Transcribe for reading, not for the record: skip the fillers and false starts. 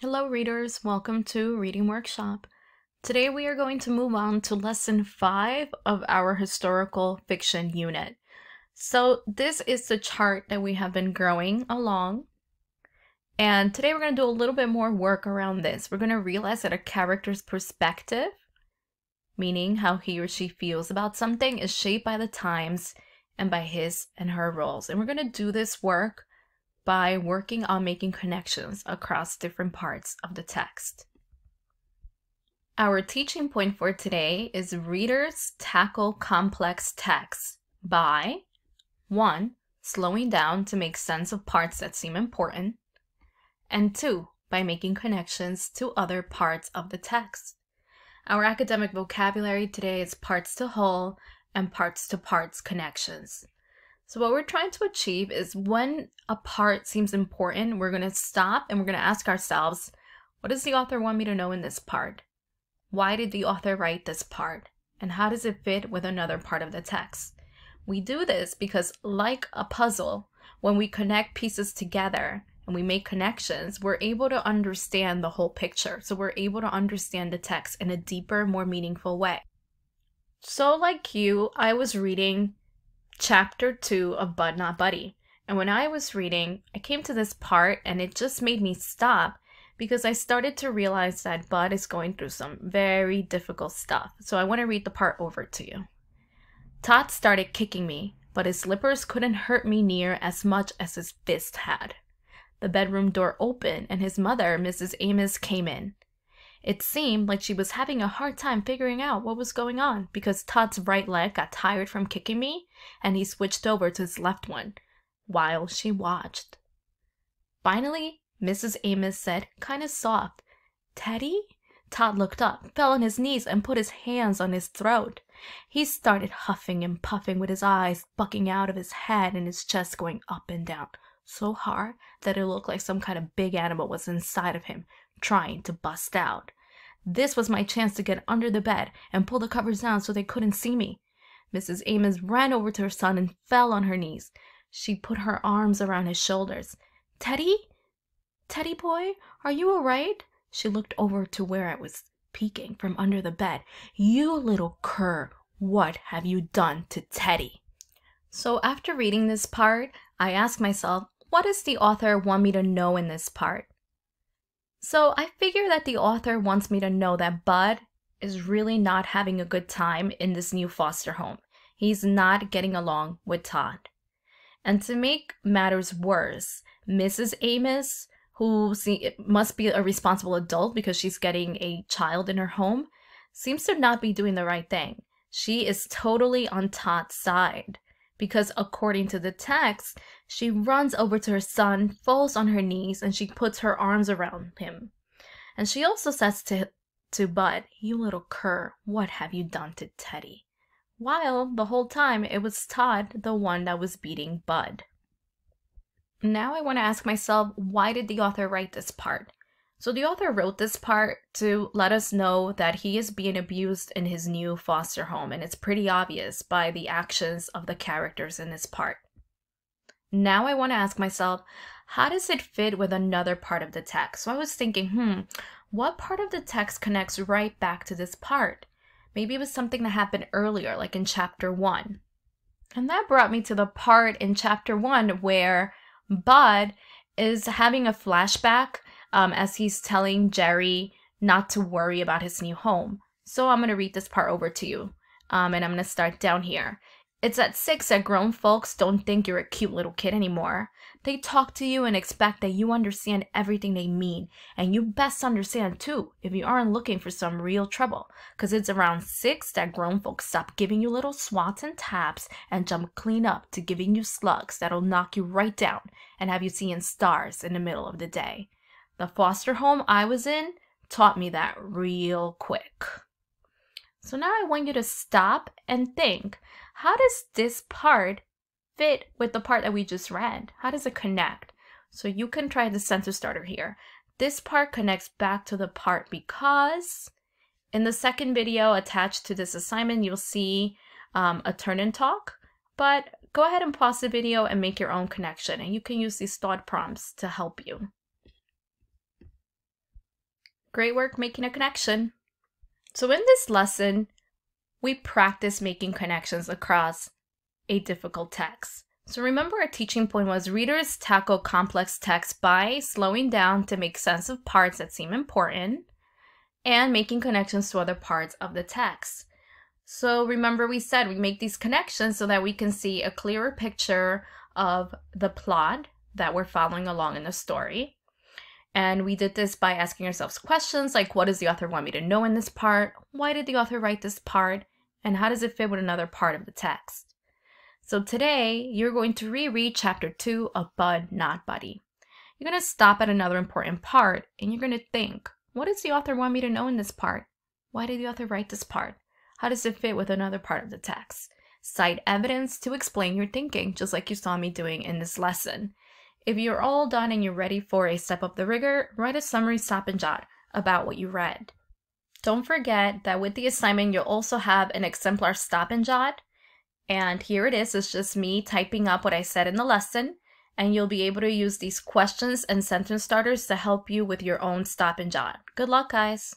Hello readers, welcome to Reading Workshop. Today we are going to move on to lesson 5 of our historical fiction unit. So this is the chart that we have been growing along. And today we're going to do a little bit more work around this. We're going to realize that a character's perspective, meaning how he or she feels about something, is shaped by the times and by his and her roles. And we're going to do this work by working on making connections across different parts of the text. Our teaching point for today is readers tackle complex texts by 1. Slowing down to make sense of parts that seem important, and 2. By making connections to other parts of the text. Our academic vocabulary today is parts to whole and parts to parts connections. So what we're trying to achieve is when a part seems important, we're going to stop and we're going to ask ourselves, what does the author want me to know in this part? Why did the author write this part? And how does it fit with another part of the text? We do this because, like a puzzle, when we connect pieces together and we make connections, we're able to understand the whole picture. So we're able to understand the text in a deeper, more meaningful way. So like you, I was reading Chapter 2 of Bud Not Buddy. And when I was reading, I came to this part and it just made me stop because I started to realize that Bud is going through some very difficult stuff. So I want to read the part over to you. Todd started kicking me, but his slippers couldn't hurt me near as much as his fist had. The bedroom door opened and his mother, Mrs. Amos, came in. It seemed like she was having a hard time figuring out what was going on because Todd's right leg got tired from kicking me and he switched over to his left one while she watched. Finally, Mrs. Amos said, kind of soft, "Teddy?" Todd looked up, fell on his knees, and put his hands on his throat. He started huffing and puffing with his eyes bucking out of his head and his chest going up and down so hard that it looked like some kind of big animal was inside of him, trying to bust out. This was my chance to get under the bed and pull the covers down so they couldn't see me. Mrs. Amos ran over to her son and fell on her knees. She put her arms around his shoulders. "Teddy? Teddy boy, are you all right?" She looked over to where I was peeking from under the bed. "You little cur, what have you done to Teddy?" So after reading this part, I asked myself, what does the author want me to know in this part? So I figure that the author wants me to know that Bud is really not having a good time in this new foster home. He's not getting along with Todd. And to make matters worse, Mrs. Amos, who must be a responsible adult because she's getting a child in her home, seems to not be doing the right thing. She is totally on Todd's side. Because according to the text, she runs over to her son, falls on her knees, and she puts her arms around him. And she also says to Bud, "You little cur, what have you done to Teddy?" While the whole time it was Todd, the one that was beating Bud. Now I want to ask myself, why did the author write this part? So the author wrote this part to let us know that he is being abused in his new foster home, and it's pretty obvious by the actions of the characters in this part. Now I want to ask myself, how does it fit with another part of the text? So I was thinking, what part of the text connects right back to this part? Maybe it was something that happened earlier, like in chapter 1. And that brought me to the part in chapter 1 where Bud is having a flashback as he's telling Jerry not to worry about his new home. So I'm going to read this part over to you, and I'm going to start down here. It's at 6 that grown folks don't think you're a cute little kid anymore. They talk to you and expect that you understand everything they mean, and you best understand too if you aren't looking for some real trouble, because it's around 6 that grown folks stop giving you little swats and taps and jump clean up to giving you slugs that'll knock you right down and have you seeing stars in the middle of the day. The foster home I was in taught me that real quick. So now I want you to stop and think, how does this part fit with the part that we just read? How does it connect? So you can try the sentence starter here. This part connects back to the part because in the second video attached to this assignment, you'll see a turn and talk, but go ahead and pause the video and make your own connection, and you can use these thought prompts to help you. Great work making a connection. So in this lesson, we practice making connections across a difficult text. So remember, our teaching point was readers tackle complex text by slowing down to make sense of parts that seem important and making connections to other parts of the text. So remember, we said we make these connections so that we can see a clearer picture of the plot that we're following along in the story. And we did this by asking ourselves questions like, what does the author want me to know in this part? Why did the author write this part? And how does it fit with another part of the text? So today, you're going to reread chapter 2 of Bud Not Buddy. You're going to stop at another important part and you're going to think, what does the author want me to know in this part? Why did the author write this part? How does it fit with another part of the text? Cite evidence to explain your thinking, just like you saw me doing in this lesson. If you're all done and you're ready for a step up the rigor, write a summary stop and jot about what you read. Don't forget that with the assignment, you'll also have an exemplar stop and jot. And here it is. It's just me typing up what I said in the lesson. And you'll be able to use these questions and sentence starters to help you with your own stop and jot. Good luck, guys.